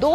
2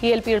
TLP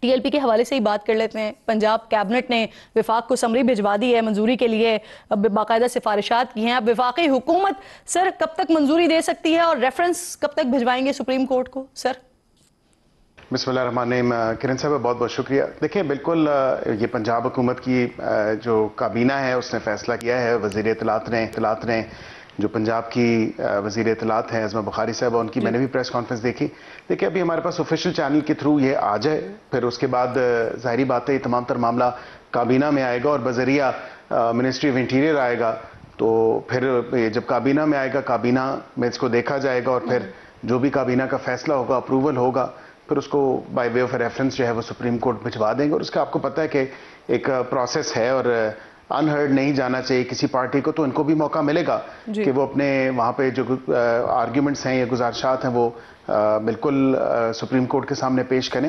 T L P کے حوالے سے ہی بات کر لیتے ہیں. پنجاب کیبنٹ نے وفاق کو سمری بھجوا دی ہے منظوری کے لیے, باقاعدہ سفارشات کی ہیں. اب وفاقی حکومت سر کب تک منظوری دے سکتی ہے اور ریفرنس کب تک بھجوائیں گے سپریم کورٹ کو سر؟ بسم اللہ الرحمن الرحیم. کرن صاحب بہت بہت شکریہ. دیکھیں بالکل یہ پنجاب حکومت کی جو کابینہ ہے اس نے فیصلہ کیا ہے. وزیر اطلاعات نے جو پنجاب کی وزیر اطلاعات ہیں عظمہ بخاری صاحب, ان کی میں نے بھی پریس کانفرنس دیکھی. دیکھیں ابھی ہمارے پاس آفیشیل چینل کے تھرو یہ آ جائے, پھر اس کے بعد ظاہری بات ہے یہ تمام تر معاملہ کابینہ میں آئے گا اور بذریعہ منسٹری آف انٹیریئر آئے گا. تو پھر جب کابینہ میں آئے گا, کابینہ میں اس کو دیکھا جائے گا اور پھر جو بھی کابینہ کا فیصلہ ہوگا, اپروول ہوگا, پھر اس کو بائی وے آف ریفرنس جو ہے وہ سپریم کورٹ بھجوا دیں گے. اور اس کا آپ کو پتہ ہے کہ ایک پروسیس ہے اور انہرڈ نہیں جانا چاہیے کسی پارٹی کو. تو ان کو بھی موقع ملے گا کہ وہ اپنے وہاں پہ جو آرگیومنٹس ہیں یا گزارشات ہیں وہ بالکل سپریم کورٹ کے سامنے پیش کریں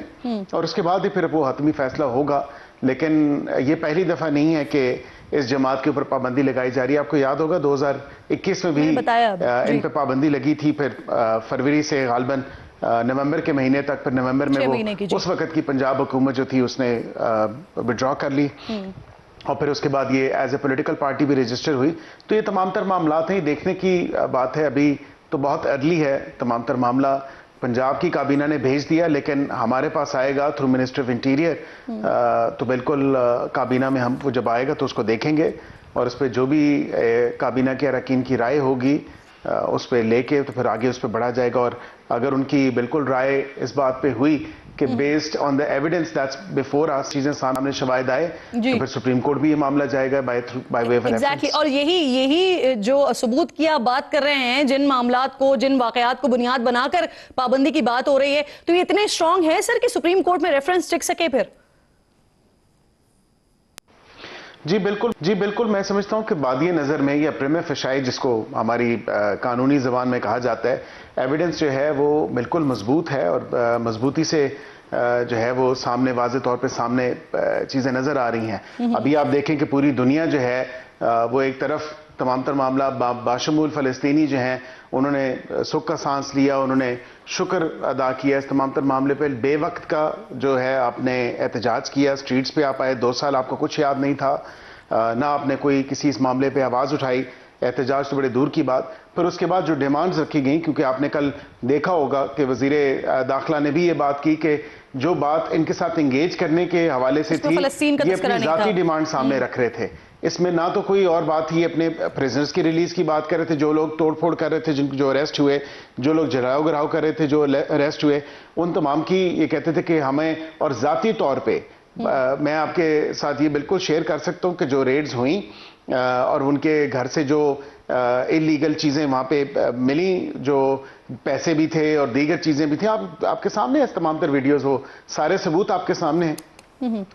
اور اس کے بعد ہی پھر وہ حتمی فیصلہ ہوگا. لیکن یہ پہلی دفعہ نہیں ہے کہ اس جماعت کے اوپر پابندی لگائی جا رہی ہے. آپ کو یاد ہوگا 2021 میں بھی ان پہ پابندی لگی تھی, پھر فروری سے غالباً نومبر کے مہینے تک, پھر نومبر میں وہ اس وقت کی پنجاب حکومت جو تھی اس نے وڈرا کر لی اور پھر اس کے بعد یہ ایز اے پولیٹیکل پارٹی بھی رجسٹر ہوئی. تو یہ تمام تر معاملات ہیں, دیکھنے کی بات ہے. ابھی تو بہت ارلی ہے, تمام تر معاملہ پنجاب کی کابینہ نے بھیج دیا لیکن ہمارے پاس آئے گا تھرو منسٹر آف انٹیریئر. تو بالکل کابینہ میں ہم وہ جب آئے گا تو اس کو دیکھیں گے اور اس پہ جو بھی کابینہ کے اراکین کی رائے ہوگی اس پہ لے کے تو پھر آگے اس پہ بڑھا جائے گا. اور اگر ان کی بالکل رائے اس بات پہ ہوئی کہ based on the evidence that's before us, چیزیں سامنے شواہد آئے, تو پھر سپریم کورٹ بھی یہ معاملہ جائے گا بائی وے آف ریفرنس. اور یہی جو ثبوت کی آپ بات کر رہے ہیں, جن معاملات کو, جن واقعات کو بنیاد بنا کر پابندی کی بات ہو رہی ہے, تو یہ اتنے اسٹرانگ ہے سر کہ سپریم کورٹ میں ریفرنس ٹک سکے پھر؟ جی بالکل میں سمجھتا ہوں کہ بادی نظر میں یا پریما فیشائی جس کو ہماری قانونی زبان میں کہا جاتا ہے, ایویڈنس جو ہے وہ بالکل مضبوط ہے اور مضبوطی سے جو ہے وہ سامنے واضح طور پہ سامنے چیزیں نظر آ رہی ہیں. ابھی آپ دیکھیں کہ پوری دنیا جو ہے وہ ایک طرف تمام تر معاملہ باشمول فلسطینی جو ہیں انہوں نے سکھ کا سانس لیا, انہوں نے شکر ادا کیا اس تمام تر معاملے پہ. بے وقت کا جو ہے آپ نے احتجاج کیا, سٹریٹس پہ آپ آئے, 2 سال آپ کو کچھ یاد نہیں تھا, نہ آپ نے کوئی کسی اس معاملے پہ آواز اٹھائی, احتجاج تو بڑے دور کی بات. پھر اس کے بعد جو ڈیمانڈز رکھی گئیں, کیونکہ آپ نے کل دیکھا ہوگا کہ وزیر داخلہ نے بھی یہ بات کی کہ جو بات ان کے ساتھ انگیج کرنے کے حوالے سے تھی یہ اپنی ذاتی ڈیمانڈ سامنے رکھ رہے تھے. اس میں نہ تو کوئی اور بات تھی, اپنے پریزنرز کی ریلیز کی بات کر رہے تھے, جو لوگ توڑ پھوڑ کر رہے تھے, جو اریسٹ ہوئے, جو لوگ جلاؤ گراؤ کر رہے تھے, جو اریسٹ ہوئے, ان تمام کی یہ کہتے تھے کہ ہمیں, اور ذاتی طور پہ میں آپ کے ساتھ یہ بالکل شیئر کر سکتا ہوں کہ جو ریڈز ہوئیں اور ان کے گھر سے جو انلیگل چیزیں وہاں پہ ملی, جو پیسے بھی تھے اور دیگر چیزیں بھی تھیں, آپ کے سامنے ہیں تمام تر ویڈیوز, وہ سارے ثبوت آپ کے سامنے ہیں.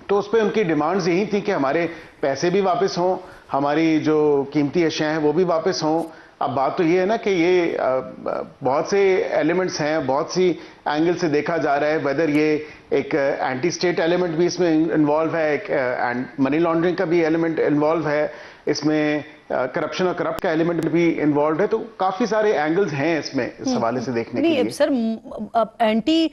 تو اس پہ ان کی ڈیمانڈز یہی تھی کہ ہمارے پیسے بھی واپس ہوں, ہماری جو قیمتی اشیاء ہیں وہ بھی واپس ہوں. اب بات تو یہ ہے نا کہ یہ بہت سے ایلیمنٹس ہیں, بہت سی اینگل سے دیکھا جا رہا ہے, ویدر یہ ایک اینٹی اسٹیٹ ایلیمنٹ بھی اس میں انوالو ہے, ایک منی لانڈرنگ کا بھی ایلیمنٹ انوالو ہے, اس میں کرپشن اور کرپٹ کا ایلیمنٹ بھی انوالوڈ ہے. تو کافی سارے اینگلز ہیں اس میں اس حوالے سے دیکھنے کے لیے. سر اینٹی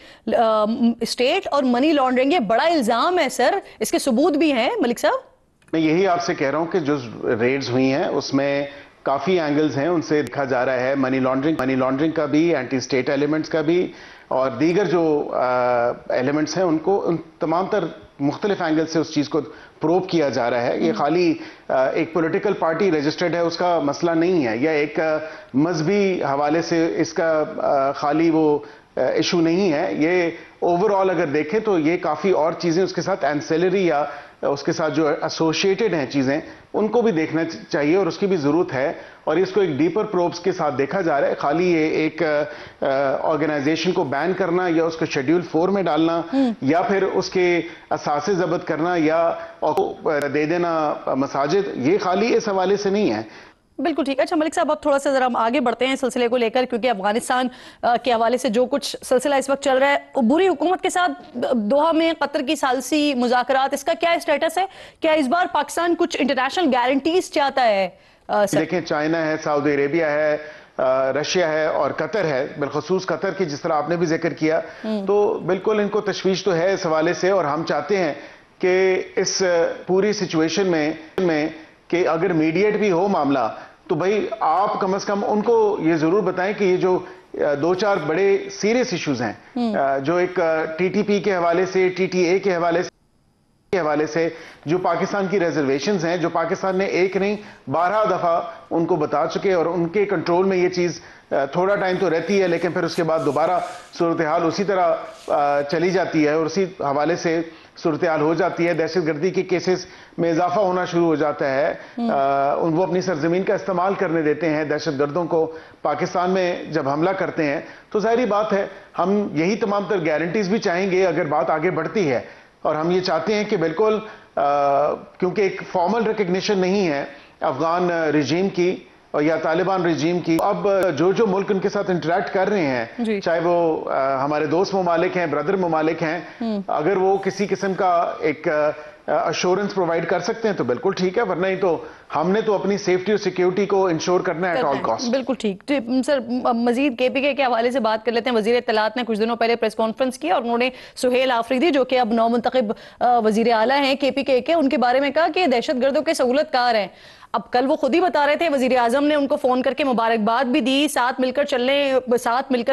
اسٹیٹ اور منی لانڈرنگ یہ بڑا الزام ہے سر, اس کے ثبوت بھی ہیں ملک صاحب. میں یہی آپ سے کہہ رہا ہوں کہ جو ریڈز ہوئی ہیں اس میں کافی اینگلز ہیں, ان سے دیکھا جا رہا ہے منی لانڈرنگ کا بھی, اینٹی اسٹیٹ ایلیمنٹس کا بھی, اور دیگر جو ایلیمنٹس ہیں ان کو ان تمام تر مختلف اینگل سے اس چیز کو پروب کیا جا رہا ہے. یہ خالی ایک پولیٹیکل پارٹی رجسٹرڈ ہے اس کا مسئلہ نہیں ہے, یا ایک مذہبی حوالے سے اس کا خالی وہ ایشو نہیں ہے. یہ اوور آل اگر دیکھیں تو یہ کافی اور چیزیں اس کے ساتھ اینسیلری یا اس کے ساتھ جو ایسوسیٹڈ ہیں چیزیں, ان کو بھی دیکھنا چاہیے اور اس کی بھی ضرورت ہے. اور اس کو ایک ڈیپر پروبس کے ساتھ دیکھا جا رہا ہے. خالی یہ ایک آرگنائزیشن کو بین کرنا یا اس کو شیڈیول 4 میں ڈالنا یا پھر اس کے اثاثے ضبط کرنا یا دے دینا مساجد, یہ خالی اس حوالے سے نہیں ہے. بالکل ٹھیک ہے. اچھا ملک صاحب اب تھوڑا سا ذرا ہم آگے بڑھتے ہیں سلسلے کو لے کر, کیونکہ افغانستان کے حوالے سے جو کچھ سلسلہ اس وقت چل رہا ہے, بری حکومت کے ساتھ دوحہ میں قطر کی ثالثی مذاکرات, اس کا کیا اسٹیٹس ہے؟ کیا اس بار پاکستان کچھ انٹرنیشنل گارنٹیز چاہتا ہے؟ دیکھیں چائنا ہے, سعودی عربیہ ہے, رشیا ہے اور قطر ہے، بالخصوص قطر کی جس طرح آپ نے بھی ذکر کیا، تو بالکل ان کو تشویش تو ہے اس حوالے سے، اور ہم چاہتے ہیں کہ اس پوری سچویشن میں کہ اگر میڈیٹ بھی ہو معاملہ تو بھائی آپ کم از کم ان کو یہ ضرور بتائیں کہ یہ جو دو چار بڑے سیریس ایشوز ہیں جو ایک ٹی ٹی پی کے حوالے سے، ٹی ٹی اے کے حوالے سے جو پاکستان کی ریزرویشنز ہیں، جو پاکستان نے ایک نہیں 12 دفعہ ان کو بتا چکے، اور ان کے کنٹرول میں یہ چیز تھوڑا ٹائم تو رہتی ہے لیکن پھر اس کے بعد دوبارہ صورتحال اسی طرح چلی جاتی ہے اور اسی حوالے سے صورتحال ہو جاتی ہے، دہشت گردی کے کیسز میں اضافہ ہونا شروع ہو جاتا ہے، وہ اپنی سرزمین کا استعمال کرنے دیتے ہیں دہشت گردوں کو، پاکستان میں جب حملہ کرتے ہیں تو ظاہری بات ہے ہم یہی تمام تر گارنٹیز بھی چاہیں گے اگر بات آگے بڑھتی ہے، اور ہم یہ چاہتے ہیں کہ بالکل کیونکہ ایک فارمل ریکگنیشن نہیں ہے افغان رجیم کی یا طالبان رجیم کی، اب جو ملک ان کے ساتھ انٹریکٹ کر رہے ہیں چاہے وہ ہمارے دوست ممالک ہیں، برادر ممالک ہیں، اگر وہ کسی قسم کا ایک ایشورنس پرووائڈ کر سکتے ہیں تو بالکل ٹھیک ہے، ورنہ ہی تو ہم نے تو اپنی سیفٹی اور سیکیورٹی کو انشور کرنا ہے ایٹ آل کاسٹ۔ بالکل ٹھیک۔ سر مزید کے پی کے حوالے سے بات کر لیتے ہیں۔ وزیر اطلاعات نے کچھ دنوں پہلے پریس کانفرنس کی اور انہوں نے سہیل آفریدی جو کہ اب نو منتخب وزیر اعلیٰ ہیں کے پی کے، ان کے بارے میں کہا کہ دہشت گردوں کے سہولت کار ہیں۔ اب کل وہ خود ہی بتا رہے تھے، وزیر اعظم نے ان کو فون کر کے مبارکباد بھی دی، ساتھ مل کر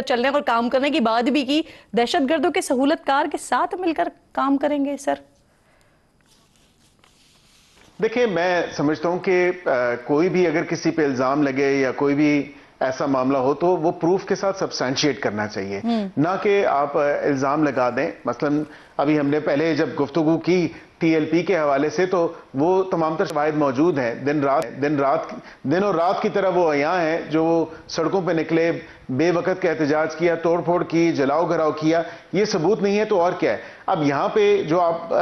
چلنے اور کام کرنے کی بات بھی کی۔ دہشت گردوں کے سہولت کار کے ساتھ مل کر کام کریں گے سر؟ دیکھیں میں سمجھتا ہوں کہ کوئی بھی اگر کسی پہ الزام لگے یا کوئی بھی ایسا معاملہ ہو تو وہ پروف کے ساتھ سبسٹینشیٹ کرنا چاہیے، نہ کہ آپ الزام لگا دیں۔ مثلا ابھی ہم نے پہلے جب گفتگو کی ٹی ایل پی کے حوالے سے تو وہ تمام تر شواہد موجود ہیں، دن اور رات کی طرح وہ عیاں ہیں، جو سڑکوں پہ نکلے، بے وقت کا احتجاج کیا، توڑ پھوڑ کی، جلاؤ گھراؤ کیا، یہ ثبوت نہیں ہے تو اور کیا ہے؟ اب یہاں پہ جو آپ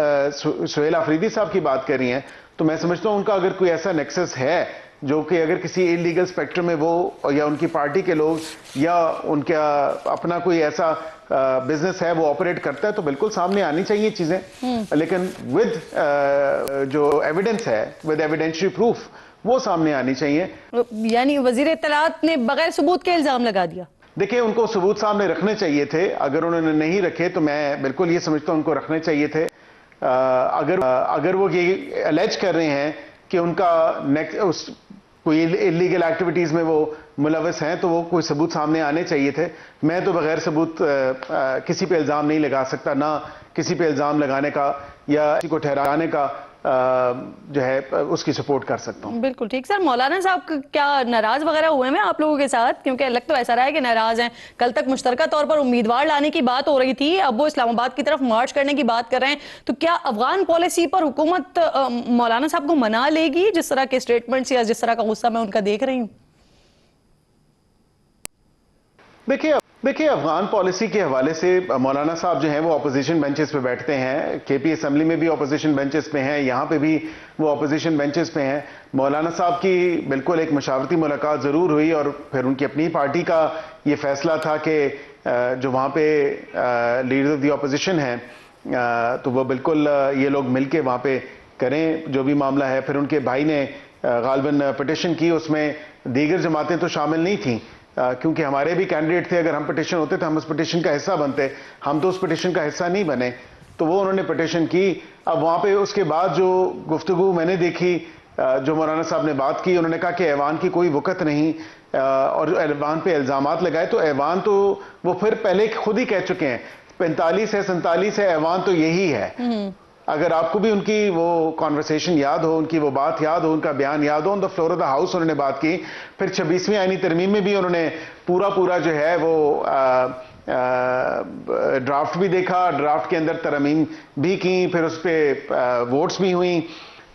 سہیل آفریدی صاحب کی بات کر رہی ہیں تو میں سمجھتا ہوں ان کا اگر کوئی ایسا نیکسس ہے جو کہ اگر کسی انلیگل سپیکٹرم میں وہ یا ان کی پارٹی کے لوگ یا ان کا اپنا کوئی ایسا بزنس ہے وہ آپریٹ کرتا ہے تو بالکل سامنے آنی چاہیے چیزیں، لیکن ود جو ایویڈنس ہے، ود ایویڈینشری پروف وہ سامنے آنی چاہیے۔ یعنی وزیر اطلاعات نے بغیر ثبوت کے الزام لگا دیا؟ دیکھیں ان کو ثبوت سامنے رکھنے چاہیے تھے، اگر انہوں نے نہیں رکھے تو میں بالکل یہ سمجھتا ہوں ان کو رکھنے چاہیے تھے۔ اگر وہ یہ الیج کر رہے ہیں کہ ان کا کوئی انلیگل ایکٹیویٹیز میں وہ ملوث ہیں تو وہ کوئی ثبوت سامنے آنے چاہیے تھے۔ میں تو بغیر ثبوت کسی پہ الزام نہیں لگا سکتا، نہ کسی پہ الزام لگانے کا یا کسی کو ٹھہرانے کا جو ہے اس کی سپورٹ کر سکتا ہوں۔ بالکل ٹھیک۔ سر مولانا صاحب کیا ناراض وغیرہ ہوئے ہیں آپ لوگوں کے ساتھ؟ کیونکہ لگ تو ایسا رہا ہے کہ ناراض ہیں، کل تک مشترکہ طور پر امیدوار لانے کی بات ہو رہی تھی، اب وہ اسلام آباد کی طرف مارچ کرنے کی بات کر رہے ہیں، تو کیا افغان پالیسی پر حکومت مولانا صاحب کو منا لے گی جس طرح کے سٹیٹمنٹس یا جس طرح کا غصہ میں ان کا دیکھ رہی ہوں؟ دیکھیں افغان پالیسی کے حوالے سے مولانا صاحب جو ہیں وہ اپوزیشن بینچز پہ بیٹھتے ہیں، کے پی اسمبلی میں بھی اپوزیشن بینچز پہ ہیں، یہاں پہ بھی وہ اپوزیشن بینچز پہ ہیں۔ مولانا صاحب کی بالکل ایک مشاورتی ملاقات ضرور ہوئی اور پھر ان کی اپنی پارٹی کا یہ فیصلہ تھا کہ جو وہاں پہ لیڈر آف دی اپوزیشن ہیں تو وہ بالکل یہ لوگ مل کے وہاں پہ کریں جو بھی معاملہ ہے۔ پھر ان کے بھائی نے غالباً پٹیشن کی، اس میں دیگر جماعتیں تو شامل نہیں تھیں کیونکہ ہمارے بھی کینڈیڈیٹ تھے، اگر ہم پٹیشن ہوتے تو ہم اس پٹیشن کا حصہ بنتے، ہم تو اس پٹیشن کا حصہ نہیں بنے، تو وہ انہوں نے پٹیشن کی۔ اب وہاں پہ اس کے بعد جو گفتگو میں نے دیکھی جو مولانا صاحب نے بات کی، انہوں نے کہا کہ ایوان کی کوئی وقت نہیں اور ایوان پہ الزامات لگائے، تو ایوان تو وہ پھر پہلے خود ہی کہہ چکے ہیں 45 ہے 47 ہے، ایوان تو یہی ہے۔ اگر آپ کو بھی ان کی وہ کانورسیشن یاد ہو، ان کی وہ بات یاد ہو، ان کا بیان یاد ہو، on the floor of the house انہوں نے بات کی، پھر 26ویں آئینی ترمیم میں بھی انہوں نے پورا جو ہے وہ ڈرافٹ بھی دیکھا، ڈرافٹ کے اندر ترمیم بھی کی، پھر اس پہ ووٹس بھی ہوئیں،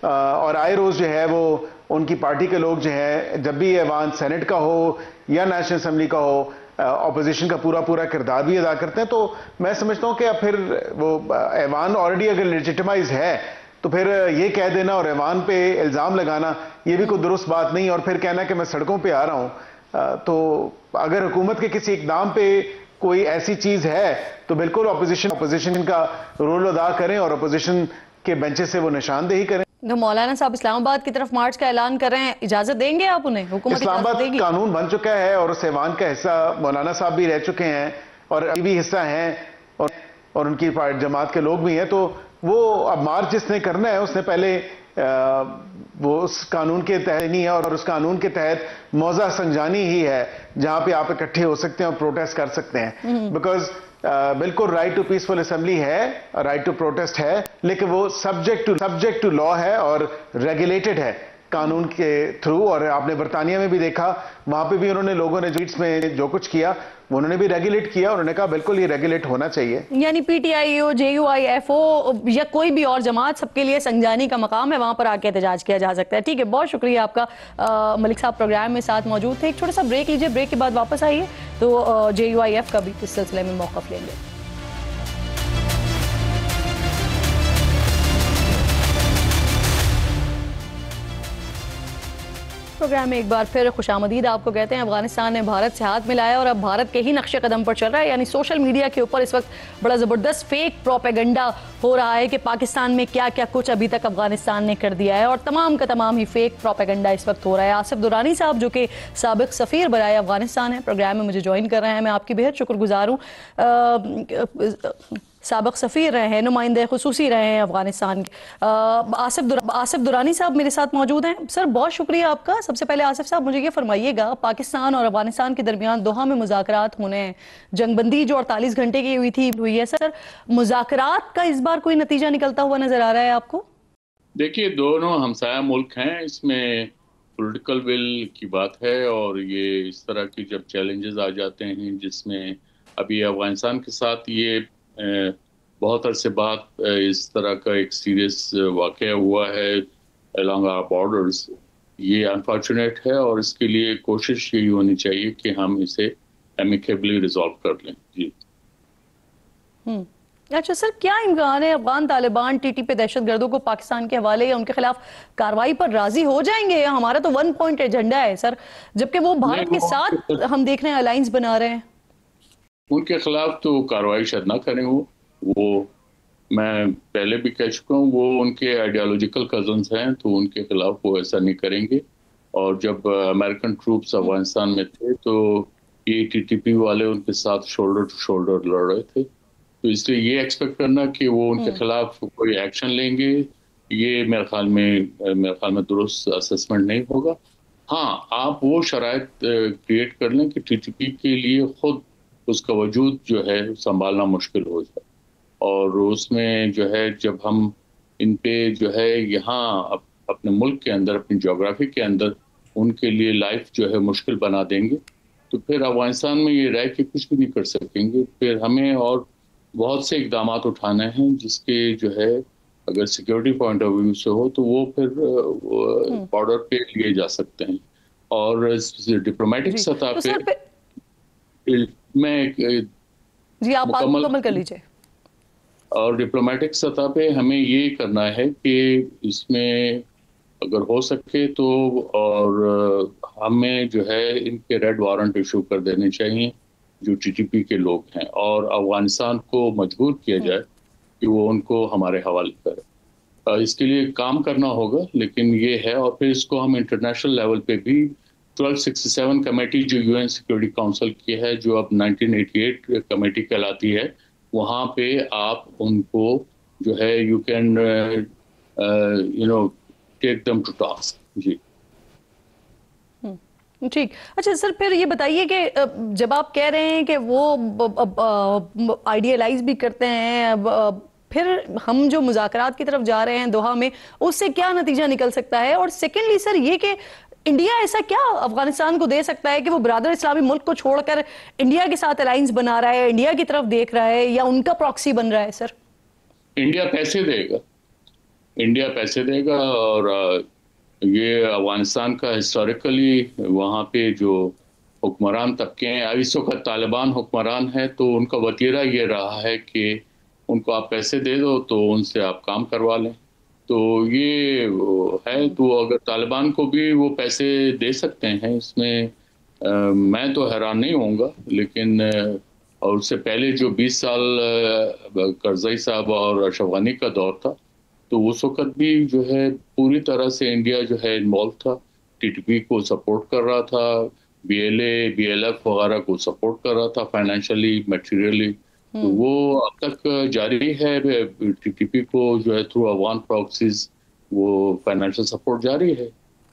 اور آئے روز جو ہے وہ ان کی پارٹی کے لوگ جو ہے جب بھی ایوان سینٹ کا ہو یا نیشنل اسمبلی کا ہو اپوزیشن کا پورا کردار بھی ادا کرتے ہیں۔ تو میں سمجھتا ہوں کہ اب پھر وہ ایوان آلریڈی اگر لیجیٹمائز ہے تو پھر یہ کہہ دینا اور ایوان پہ الزام لگانا یہ بھی کوئی درست بات نہیں، اور پھر کہنا کہ میں سڑکوں پہ آ رہا ہوں۔ تو اگر حکومت کے کسی اقدام پہ کوئی ایسی چیز ہے تو بالکل اپوزیشن کا رول ادا کریں اور اپوزیشن کے بینچز سے وہ نشاندہی کریں۔ تو مولانا صاحب اسلام آباد کی طرف مارچ کا اعلان کر رہے ہیں، اجازت دیں گے آپ انہیں؟ حکومت اسلام اجازت آباد دے گی؟ قانون بن چکا ہے اور اس ایوان کا حصہ مولانا صاحب بھی رہ چکے ہیں اور ابھی بھی حصہ ہیں اور ان کی جماعت کے لوگ بھی ہیں، تو وہ اب مارچ جس نے کرنا ہے اس نے پہلے وہ اس قانون کے تحت نہیں ہے، اور اس قانون کے تحت موضع سنجانی ہی ہے جہاں پہ آپ اکٹھے ہو سکتے ہیں اور پروٹیسٹ کر سکتے ہیں، بیکاز بالکل رائٹ ٹو پیسفل اسمبلی ہے، رائٹ ٹو پروٹیسٹ ہے، لیکن وہ سبجیکٹ ٹو لا ہے اور ریگولیٹڈ ہے قانون کے تھرو. اور آپ نے برطانیہ میں بھی دیکھا، وہاں پہ بھی انہوں نے لوگوں نے جیٹس میں جو کچھ کیا انہوں نے بھی ریگولیٹ کیا، انہوں نے کہا بالکل یہ ریگولیٹ ہونا چاہیے. یعنی P T I O, J U I F O یا کوئی بھی اور جماعت، سب کے لیے سنجانی کا مقام ہے، وہاں پر آ کے احتجاج کیا جا سکتا ہے. ٹھیک ہے، بہت شکریہ آپ کا ملک صاحب پروگرام میں ساتھ موجود تھے. ایک چھوٹا سا بریک لیجئے، بریک کے بعد واپس آئیے تو جے یو آئی ایف کا بھی اس سلسلے میں موقف لیں گے. پروگرام میں ایک بار پھر خوش آمدید آپ کو کہتے ہیں. افغانستان نے بھارت سے ہاتھ ملایا اور اب بھارت کے ہی نقش قدم پر چل رہا ہے. یعنی سوشل میڈیا کے اوپر اس وقت بڑا زبردست فیک پروپیگنڈا ہو رہا ہے کہ پاکستان میں کیا کیا کچھ ابھی تک افغانستان نے کر دیا ہے، اور تمام کا تمام ہی فیک پروپیگنڈا اس وقت ہو رہا ہے. آصف درانی صاحب جو کہ سابق سفیر برائے افغانستان ہیں، پروگرام میں مجھے جوائن کر رہے ہیں. میں آپ کی بہت شکر گزار ہوں. سابق سفیر رہے ہیں، نمائندے خصوصی رہے ہیں افغانستان کے. آصف درانی صاحب میرے ساتھ موجود ہیں. سر بہت شکریہ آپ کا. سب سے پہلے آصف صاحب مجھے یہ فرمائیے گا، پاکستان اور افغانستان کے درمیان دوحہ میں مذاکرات ہونے ہیں، جنگ بندی جو 48 گھنٹے کی ہوئی ہے، سر مذاکرات کا اس بار کوئی نتیجہ نکلتا ہوا نظر آ رہا ہے آپ کو؟ دیکھیے، دونوں ہمسایہ ملک ہیں، اس میں پولیٹیکل ول کی بات ہے، اور یہ اس طرح کی جب چیلنجز آ جاتے ہیں جس میں ابھی افغانستان کے ساتھ یہ بہت عرصے بعد اس طرح کا ایک سیریس واقعہ ہوا ہے along our borders، یہ انفارچونیٹ ہے، اور اس کے لیے کوشش یہی ہونی چاہیے کہ ہم اسے ایمیکیبلی ریزالو کر لیں. جی اچھا سر، کیا امکان ہے Afghan Taliban T T P دہشت گردوں کو پاکستان کے حوالے یا ان کے خلاف کارروائی پر راضی ہو جائیں گے؟ ہمارا تو 1 پوائنٹ ایجنڈا ہے سر، جبکہ وہ بھارت کے ساتھ ہم دیکھ رہے ہیں الائنس بنا رہے ہیں. ان کے خلاف تو کارروائی شاید نہ کریں، وہ میں پہلے بھی کہہ چکا ہوں، وہ ان کے آئیڈیالوجیکل کزنز ہیں، تو ان کے خلاف وہ ایسا نہیں کریں گے. اور جب امریکن ٹروپس افغانستان میں تھے تو یہ ٹی ٹی پی والے ان کے ساتھ شولڈر ٹو شولڈر لڑ رہے تھے، تو اس لیے یہ ایکسپیکٹ کرنا کہ وہ ان کے خلاف کوئی ایکشن لیں گے، یہ میرے خیال میں درست اسسمنٹ نہیں ہوگا. ہاں، آپ وہ شرائط کریٹ کر لیں کہ ٹی ٹی پی کے لیے خود اس کا وجود جو ہے سنبھالنا مشکل ہو جائے، اور اس میں جو ہے جب ہم ان پہ جو ہے یہاں اپنے ملک کے اندر، اپنی جغرافی کے اندر ان کے لیے لائف جو ہے مشکل بنا دیں گے، تو پھر افغانستان میں یہ رہ کے کچھ بھی نہیں کر سکیں گے. پھر ہمیں اور بہت سے اقدامات اٹھانے ہیں جس کے جو ہے اگر سیکیورٹی پوائنٹ آف ویو سے ہو تو وہ پھر بارڈر پہ لیے جا سکتے ہیں. اور ڈپلومیٹک سطح پہ میں جی آپ بات مکمل کر لیجئے. اور ڈپلومیٹک سطح پہ ہمیں یہ کرنا ہے کہ اس میں اگر ہو سکے تو، اور ہمیں جو ہے ان کے ریڈ وارنٹ ایشو کر دینے چاہیے جو ٹی ٹی پی کے لوگ ہیں، اور افغانستان کو مجبور کیا جائے کہ وہ ان کو ہمارے حوالے کرے. اس کے لیے کام کرنا ہوگا، لیکن یہ ہے. اور پھر اس کو ہم انٹرنیشنل لیول پہ بھی 1267 کمیٹی جو یو این سیکورٹی کاؤنسل کی ہے، جو اب 1988 کمیٹی کہلاتی ہے، وہاں پہ آپ ان کو جو ہے you can take them to task. جی ٹھیک. اچھا سر، پھر یہ بتائیے کہ جب آپ کہہ رہے ہیں کہ وہ آئیڈیالائز بھی کرتے ہیں، پھر ہم جو مذاکرات کی طرف جا رہے ہیں دوحہ میں، اس سے کیا نتیجہ نکل سکتا ہے؟ اور سیکنڈلی سر یہ کہ انڈیا ایسا کیا افغانستان کو دے سکتا ہے کہ وہ برادر اسلامی ملک کو چھوڑ کر انڈیا کے ساتھ الائنس بنا رہا ہے، انڈیا کی طرف دیکھ رہا ہے، یا ان کا پراکسی بن رہا ہے؟ سر انڈیا پیسے دے گا، اور یہ افغانستان کا ہسٹوریکلی وہاں پہ جو حکمران طبقے ہیں، اس وقت طالبان حکمران ہے، تو ان کا وتیرہ یہ رہا ہے کہ ان کو آپ پیسے دے دو تو ان سے آپ کام کروا لیں. تو یہ ہے، تو اگر طالبان کو بھی وہ پیسے دے سکتے ہیں، اس میں میں تو حیران نہیں ہوں گا. لیکن اور اس سے پہلے جو 20 سال کرزئی صاحب اور اشرف غنی کا دور تھا، تو اس وقت بھی جو ہے پوری طرح سے انڈیا جو ہے انوالو تھا، ٹی ٹی پی کو سپورٹ کر رہا تھا، B L A B L F وغیرہ کو سپورٹ کر رہا تھا فائنینشلی میٹیریلی. وہ اب تک جاری ہے. ٹی ٹی پی کو جو ہے تھرو افغان پراکسیز وہ فائنینشیل سپورٹ جاری ہے.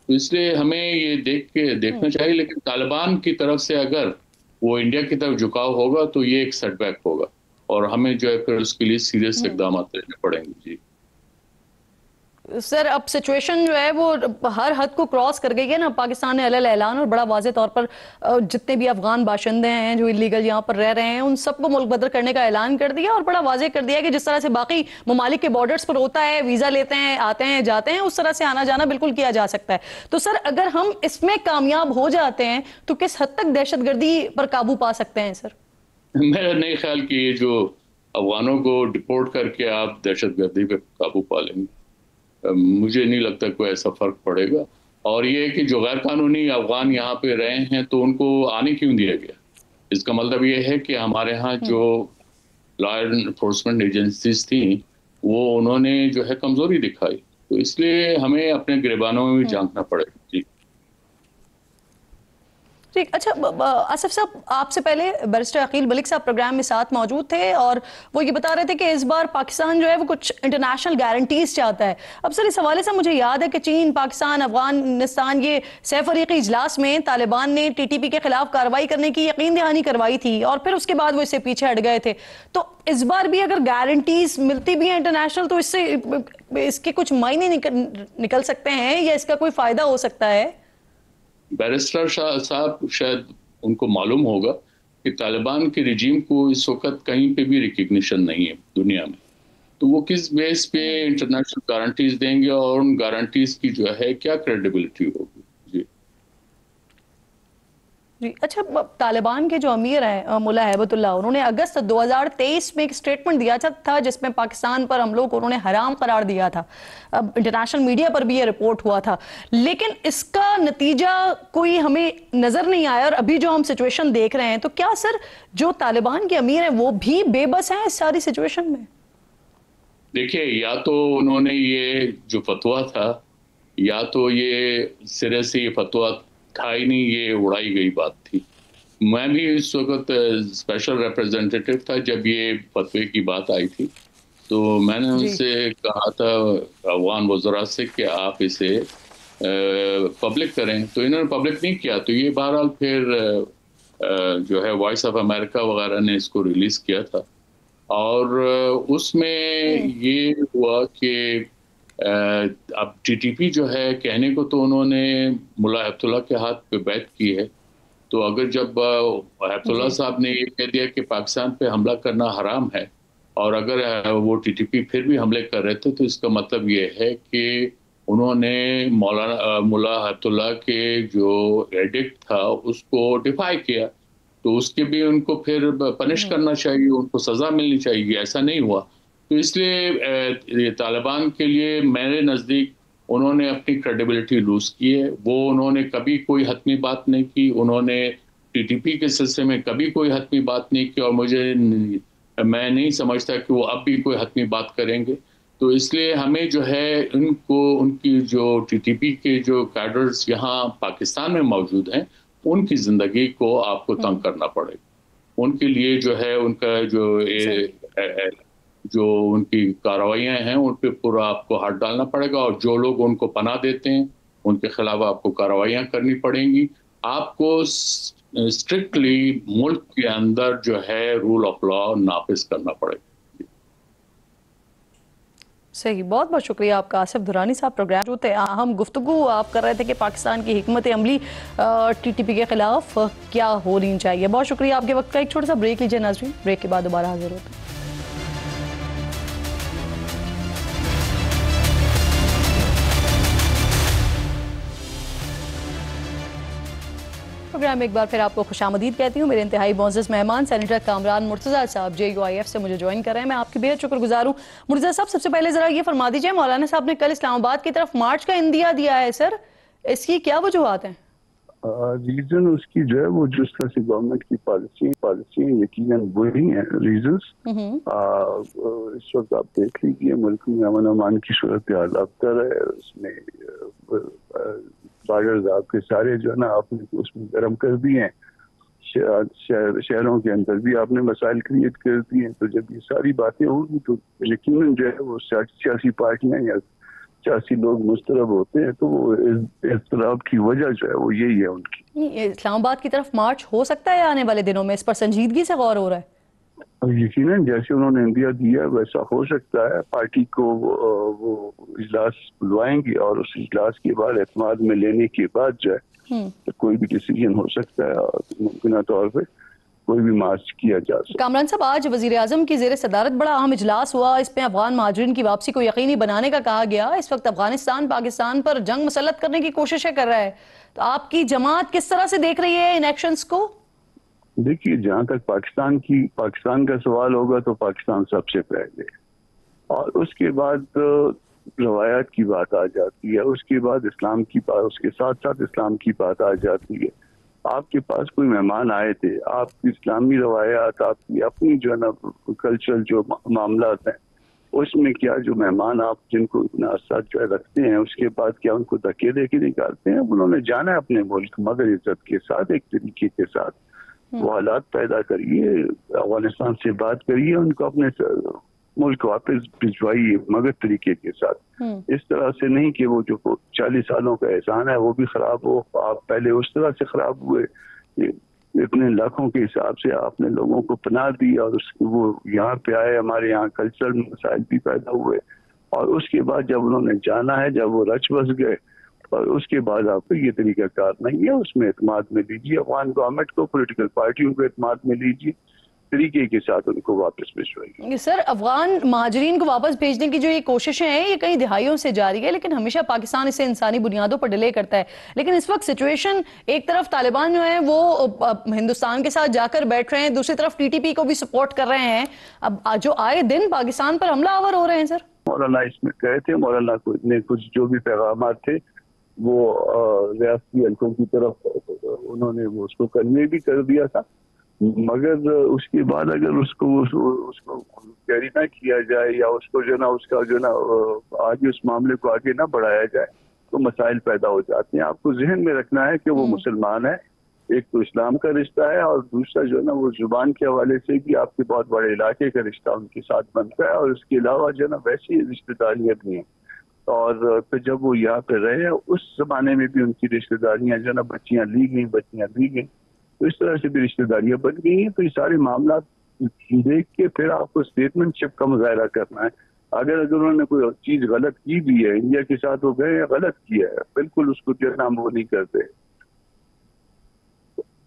تو اس لیے ہمیں یہ دیکھنا چاہیے. لیکن طالبان کی طرف سے اگر وہ انڈیا کی طرف جھکاؤ ہوگا تو یہ ایک سیٹ بیک ہوگا اور ہمیں جو ہے پھر اس کے لیے سیریس اقدامات لینے پڑیں گے. جی سر، اب سچویشن جو ہے وہ ہر حد کو کراس کر گئی ہے نا. پاکستان نے علیہ اعلان اور بڑا واضح طور پر جتنے بھی افغان باشندے ہیں جو انلیگل یہاں پر رہ رہے ہیں ان سب کو ملک بدر کرنے کا اعلان کر دیا اور بڑا واضح کر دیا کہ جس طرح سے باقی ممالک کے بارڈرز پر ہوتا ہے، ویزا لیتے ہیں، آتے ہیں، جاتے ہیں، اس طرح سے آنا جانا بالکل کیا جا سکتا ہے. تو سر اگر ہم اس میں کامیاب ہو جاتے ہیں تو کس حد تک دہشت گردی پر قابو پا سکتے ہیں سر؟ میرا نہیں خیال کہ یہ جو افغانوں کو ڈپورٹ کر کے آپ دہشت گردی پہ قابو پا لیں گے. مجھے نہیں لگتا کوئی ایسا فرق پڑے گا. اور یہ کہ جو غیر قانونی افغان یہاں پہ رہے ہیں تو ان کو آنے کیوں دیا گیا؟ اس کا مطلب یہ ہے کہ ہمارے ہاں جو لا انفورسمنٹ ایجنسیز تھیں وہ انہوں نے جو ہے کمزوری دکھائی. تو اس لیے ہمیں اپنے گریبانوں میں بھی جھانکنا پڑے گا. جی ٹھیک. اچھا آصف صاحب، آپ سے پہلے بیرسٹر عقیل ملک صاحب پروگرام میں ساتھ موجود تھے اور وہ یہ بتا رہے تھے کہ اس بار پاکستان جو ہے وہ کچھ انٹرنیشنل گارنٹیز چاہتا ہے. اب سر اس حوالے سے مجھے یاد ہے کہ چین، پاکستان، افغانستان یہ سہ فریقی اجلاس میں طالبان نے ٹی ٹی پی کے خلاف کارروائی کرنے کی یقین دہانی کروائی تھی اور پھر اس کے بعد وہ اس سے پیچھے ہٹ گئے تھے. تو اس بار بھی اگر گارنٹیز ملتی بھی ہیں انٹرنیشنل تو اس کے کچھ معنی نکل سکتے ہیں یا اس کا کوئی فائدہ ہو سکتا ہے؟ بیرسٹر صاحب شاید ان کو معلوم ہوگا کہ طالبان کے رجیم کو اس وقت کہیں پہ بھی ریکگنیشن نہیں ہے دنیا میں. تو وہ کس بیس پہ انٹرنیشنل گارنٹیز دیں گے اور ان گارنٹیز کی جو ہے کیا کریڈیبلٹی ہوگی؟ جی اچھا، طالبان کے جو امیر ہیں ملا ہیبت اللہ، انہوں نے اگست 2023 میں ایک سٹیٹمنٹ دیا تھا جس میں پاکستان پر حملوں کو انہوں نے حرام قرار دیا تھا. اب انٹرنیشنل میڈیا پر بھی یہ رپورٹ ہوا تھا لیکن اس کا نتیجہ کوئی ہمیں نظر نہیں آیا. اور ابھی جو ہم سچویشن دیکھ رہے ہیں تو کیا سر جو طالبان کے امیر ہیں وہ بھی بے بس ہیں اس ساری سچویشن میں؟ دیکھیے، یا تو انہوں نے یہ جو فتویٰ تھا یا تو یہ سرے سے یہ فتویٰ تھا ہی نہیں، یہ اڑائی گئی بات تھی. میں بھی اس وقت اسپیشل ریپرزینٹیٹیو تھا جب یہ فتوے کی بات آئی تھی. تو میں نے ان سے کہا تھا افغان وزراء سے کہ آپ اسے پبلک کریں. تو انہوں نے پبلک نہیں کیا. تو یہ بہرحال پھر جو ہے وائس آف امریکہ وغیرہ نے اس کو ریلیز کیا تھا اور اس میں یہ ہوا کہ اب ٹی ٹی پی جو ہے کہنے کو تو انہوں نے ملا ہیبت اللہ کے ہاتھ پہ بیعت کی ہے. تو اگر جب ہیبت اللہ صاحب نے یہ کہہ دیا کہ پاکستان پہ حملہ کرنا حرام ہے اور اگر وہ ٹی ٹی پی پھر بھی حملے کر رہے تھے تو اس کا مطلب یہ ہے کہ انہوں نے ملا ہیبت اللہ کے جو ایڈکٹ تھا اس کو ڈیفائی کیا. تو اس کے بھی ان کو پھر پنش کرنا چاہیے، ان کو سزا ملنی چاہیے. ایسا نہیں ہوا. تو اس لیے طالبان کے لیے میرے نزدیک انہوں نے اپنی کریڈیبلٹی لوز کی ہے. وہ انہوں نے کبھی کوئی حتمی بات نہیں کی. انہوں نے ٹی ٹی پی کے سلسلے میں کبھی کوئی حتمی بات نہیں کی اور میں نہیں سمجھتا کہ وہ اب بھی کوئی حتمی بات کریں گے. تو اس لیے ہمیں جو ہے ان کی جو ٹی ٹی پی کے جو کیڈرز یہاں پاکستان میں موجود ہیں ان کی زندگی کو آپ کو تنگ کرنا پڑے گا. ان کے لیے جو ہے ان کا جو ان کی کارروائیاں ہیں ان پہ پورا آپ کو ہاتھ ڈالنا پڑے گا اور جو لوگ ان کو پناہ دیتے ہیں ان کے خلاف آپ کو کارروائیاں کرنی پڑیں گی. آپ کو اسٹرکٹلی ملک کے اندر جو ہے رول آف لا نافذ کرنا پڑے گا. صحیح. بہت بہت شکریہ آپ کا آصف دھرانی صاحب. پروگرام جو تھے اہم گفتگو آپ کر رہے تھے کہ پاکستان کی حکمت عملی ٹی ٹی پی کے خلاف کیا ہونی چاہیے. بہت شکریہ آپ کے وقت کا. ایک چھوٹا سا بریک لیجیے ناظرین، بریک کے بعد دوبارہ حاضر ہوتے ہیں. پروگرام میں ایک بار پھر آپ کو خوش آمدید کہتی ہوں. میرے انتہائی معزز مہمان سینیٹر کامران مرتضیٰ صاحب JUIF سے مجھے جوائن کر رہے ہیں. میں آپ کی بہت شکر گزار ہوں. مرتضیٰ صاحب سب سے پہلے ذرا یہ فرما دیجئے، مولانا صاحب نے کل اسلام آباد کی طرف مارچ کا اندیا دیا ہے سر، اس کی کیا وجوہات ہیں؟ ریزن اس کی جو ہے وہ جس طرح سے گورنمنٹ کی پالیسیاں یقیناً وہی ہیں ریزنس. اس وقت آپ دیکھ لیجیے ملک میں امن امان کی صورتحال ابتر ہے. اس میں بارڈرز آپ کے سارے جو ہے نا آپ نے اس میں گرم کر دیے ہیں. شہروں کے اندر بھی آپ نے مسائل کریٹ کر دیے ہیں. تو جب یہ ساری باتیں ہوں گی تو یقیناً جو ہے وہ سیاسی پارٹیاں یا سیاسی لوگ مسترب ہوتے ہیں تو وہ اضطراب کی وجہ جو ہے وہ یہی ہے ان کی. اسلام آباد کی طرف مارچ ہو سکتا ہے آنے والے دنوں میں؟ اس پر سنجیدگی سے غور ہو رہا ہے؟ یقیناً جیسے انہوں نے انڈیا دیا ویسا ہو سکتا ہے. پارٹی کو وہ اجلاس بلوائیں گے اور اس اجلاس کے بعد اعتماد میں لینے کے بعد جو ہے تو کوئی بھی ڈیسیجن ہو سکتا ہے اور ممکنہ طور پہ کوئی بھی مارچ کیا جا سکتا ہے. کامران صاحب، آج وزیر اعظم کی زیر صدارت بڑا اہم اجلاس ہوا. اس میں افغان مہاجرین کی واپسی کو یقینی بنانے کا کہا گیا. اس وقت افغانستان پاکستان پر جنگ مسلط کرنے کی کوششیں کر رہا ہے. تو آپ کی جماعت کس طرح سے دیکھ رہی ہے ان ایکشنز کو؟ دیکھیے جہاں تک پاکستان کا سوال ہوگا تو پاکستان سب سے پہلے، اور اس کے بعد روایات کی بات آ جاتی ہے. اس کے بعد اسلام کی بات، اس کے ساتھ ساتھ اسلام کی بات آ جاتی ہے. آپ کے پاس کوئی مہمان آئے تھے، آپ کی اسلامی روایات، آپ کی اپنی جو ہے نا کلچرل جو معاملات ہیں اس میں کیا جو مہمان آپ جن کو اتنا عرصہ جو ہے رکھتے ہیں اس کے بعد کیا ان کو دھکے دے کے نکالتے ہیں؟ انہوں نے جانا ہے اپنے ملک مگر عزت کے ساتھ، ایک طریقے کے ساتھ. وہ حالات پیدا کریے، افغانستان سے بات کریے، ان کو اپنے ملک واپس بھجوائیے مگر طریقے کے ساتھ. اس طرح سے نہیں کہ وہ جو 40 سالوں کا احسان ہے وہ بھی خراب ہو. آپ پہلے اس طرح سے خراب ہوئے، اتنے لاکھوں کے حساب سے آپ نے لوگوں کو پناہ دی اور وہ یہاں پہ آئے، ہمارے یہاں کلچرل مسائل بھی پیدا ہوئے. اور اس کے بعد جب انہوں نے جانا ہے، جب وہ رچ بس گئے، اور اس کے بعد آپ کو یہ طریقہ کار نہیں ہے. اس میں اعتماد میں لیجیے افغان گورنمنٹ کو، پولیٹیکل پارٹیوں کو اعتماد میں لیجیے، طریقے کے ساتھ ان کو واپس بھیجوائیے. سر، افغان مہاجرین کو واپس بھیجنے کی جو یہ کوششیں ہیں یہ کئی دہائیوں سے جاری ہے، لیکن ہمیشہ پاکستان اسے انسانی بنیادوں پر ڈیلے کرتا ہے. لیکن اس وقت سچویشن، ایک طرف طالبان جو ہیں وہ ہندوستان کے ساتھ جا کر بیٹھ رہے ہیں، دوسری طرف ٹی ٹی پی کو بھی سپورٹ کر رہے ہیں. اب جو آئے دن پاکستان پر حملہ آور ہو رہے ہیں. سر مولانا اس میں کہے تھے، مولانا نے کچھ جو بھی پیغامات تھے وہ ریاستی حلقوں کی طرف انہوں نے وہ اس کو کنوے بھی کر دیا تھا، مگر اس کے بعد اگر اس کو کیری نہ کیا جائے یا اس کو جو نا اس کا جو نا آگے اس معاملے کو آگے نہ بڑھایا جائے تو مسائل پیدا ہو جاتے ہیں. آپ کو ذہن میں رکھنا ہے کہ وہ مسلمان ہے، ایک تو اسلام کا رشتہ ہے اور دوسرا جو ہے نا وہ زبان کے حوالے سے بھی آپ کے بہت بڑے علاقے کا رشتہ ان کے ساتھ بنتا ہے، اور اس کے علاوہ جو ہے نا ویسی رشتے داریاں بھی ہیں. اور پھر جب وہ یہاں پہ رہے اس زمانے میں بھی ان کی رشتہ داریاں جو ہے نا بچیاں لی گئیں تو اس طرح سے بھی رشتہ داریاں بن گئی ہیں. تو یہ سارے معاملات دیکھ کے پھر آپ کو اسٹیٹمنٹ شپ کا مظاہرہ کرنا ہے. اگر انہوں نے کوئی چیز غلط کی بھی ہے، انڈیا کے ساتھ وہ گئے غلط کیا ہے، بالکل اس کو جو ہے نا وہ نہیں کرتے،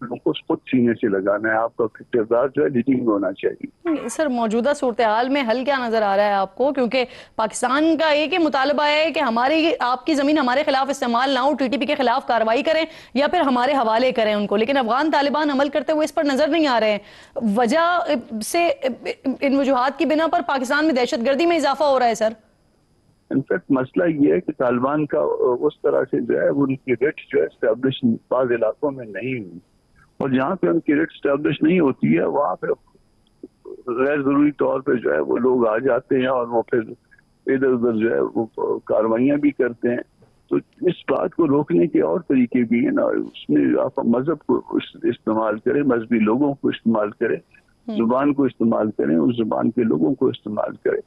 اس خود سینے سے لگانا ہے. آپ کا کردار جو ہے لیڈنگ ہونا چاہیے. سر، موجودہ صورتحال میں حل کیا نظر آ رہا ہے آپ کو؟ کیونکہ پاکستان کا ایک ہی مطالبہ ہے کہ آپ کی زمین ہمارے خلاف استعمال نہ ہو، ٹی ٹی پی کے خلاف کارروائی کریں یا پھر ہمارے حوالے کریں ان کو، لیکن افغان طالبان عمل کرتے ہوئے اس پر نظر نہیں آ رہے ہیں. وجہ سے ان وجوہات کی بنا پر پاکستان میں دہشت گردی میں اضافہ ہو رہا ہے. سر انفیکٹ مسئلہ یہ ہے کہ طالبان کا اس طرح سے جو ہے ان کی ریٹ جو ہے اسٹیبلش بعض علاقوں میں نہیں ہوئی، اور جہاں پہ ان کی ریٹ اسٹیبلش نہیں ہوتی ہے وہاں پہ غیر ضروری طور پہ جو ہے وہ لوگ آ جاتے ہیں اور وہ پھر ادھر ادھر جو ہے وہ کاروائیاں بھی کرتے ہیں. تو اس بات کو روکنے کے اور طریقے بھی ہیں نا. اس میں آپ مذہب کو استعمال کریں، مذہبی لوگوں کو استعمال کریں، زبان کو استعمال کریں، اس زبان کے لوگوں کو استعمال کریں،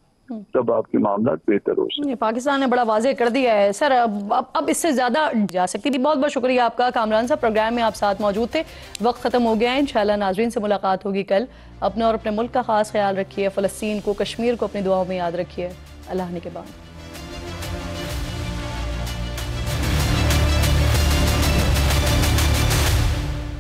تب آپ کے معاملات بہتر ہو سکتے. پاکستان نے بڑا واضح کر دیا ہے. سر اب اس سے زیادہ جا سکتی تھی. بہت بہت شکریہ آپ کا کامران صاحب، پروگرام میں آپ ساتھ موجود تھے. وقت ختم ہو گیا ہے. انشاءاللہ ناظرین سے ملاقات ہوگی کل. اپنے اور اپنے ملک کا خاص خیال رکھیے. فلسطین کو، کشمیر کو اپنی دعاؤں میں یاد رکھیے. اللہ نے کے بعد.